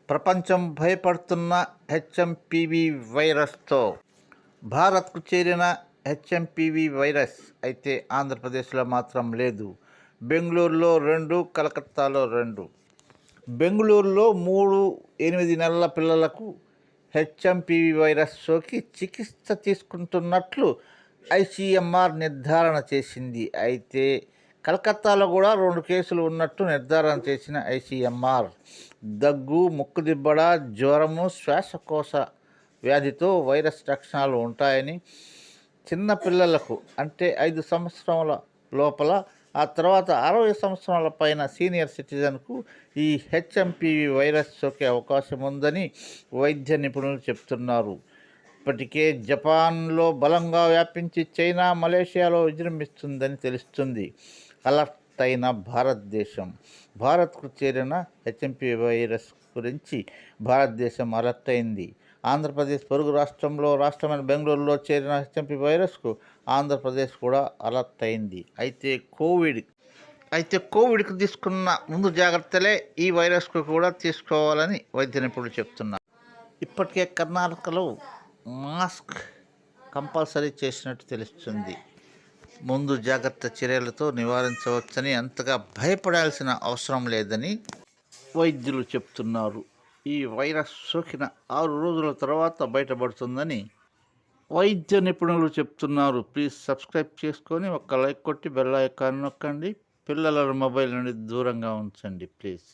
ప్రపంచం భయపడుతున్న హెచ్ఎంపివి వైరస్తో. భారత్కు చేరిన హెచ్ఎంపివి వైరస్ అయితే ఆంధ్రప్రదేశ్లో మాత్రం లేదు. బెంగళూరులో 2, కలకత్తాలో 2. బెంగళూరులో 3 8 నెలల పిల్లలకు హెచ్ఎంపివి వైరస్ సోకి చికిత్స తీసుకుంటున్నట్లు ఐసీఎంఆర్ నిర్ధారణ చేసింది. అయితే కలకత్తాలో కూడా 2 కేసులు ఉన్నట్టు నిర్ధారణ చేసిన ఐసీఎంఆర్ దగ్గు, ముక్కుదిబ్బడ, జ్వరము, శ్వాసకోశ వ్యాధితో వైరస్ లక్షణాలు ఉంటాయని, చిన్న పిల్లలకు అంటే 5 సంవత్సరాల లోపల, ఆ తర్వాత 60 సంవత్సరాల పైన సీనియర్ సిటిజన్కు ఈ హెచ్ఎంపివి వైరస్ సోకే అవకాశం ఉందని వైద్య నిపుణులు చెప్తున్నారు. ఇప్పటికే జపాన్లో బలంగా వ్యాపించి చైనా, మలేషియాలో విజృంభిస్తుందని తెలుస్తుంది. అలర్ట్ అయిన భారతదేశం. భారత్కు చేరిన హెచ్ఎంపివి వైరస్ గురించి భారతదేశం అలర్ట్ అయింది. ఆంధ్రప్రదేశ్ పొరుగు రాష్ట్రమైన బెంగళూరులో చేరిన హెచ్ఎంపీ వైరస్కు ఆంధ్రప్రదేశ్ కూడా అలర్ట్ అయింది. అయితే కోవిడ్కు తీసుకున్న ముందు జాగ్రత్తలే ఈ వైరస్కు కూడా తీసుకోవాలని వైద్య నిపుణులు చెప్తున్నారు. ఇప్పటికే కర్ణాటకలో మాస్క్ కంపల్సరీ చేసినట్టు తెలుస్తుంది. ముందు జాగ్రత్త చర్యలతో నివారించవచ్చని, అంతగా భయపడాల్సిన అవసరం లేదని వైద్యులు చెప్తున్నారు. ఈ వైరస్ సోకిన 6 రోజుల తర్వాత బయటపడుతుందని వైద్య నిపుణులు చెప్తున్నారు. ప్లీజ్ సబ్స్క్రైబ్ చేసుకొని ఒక లైక్ కొట్టి బెల్ ఐకాన్ నొక్కండి. పిల్లలను మొబైల్ నుండి దూరంగా ఉంచండి ప్లీజ్.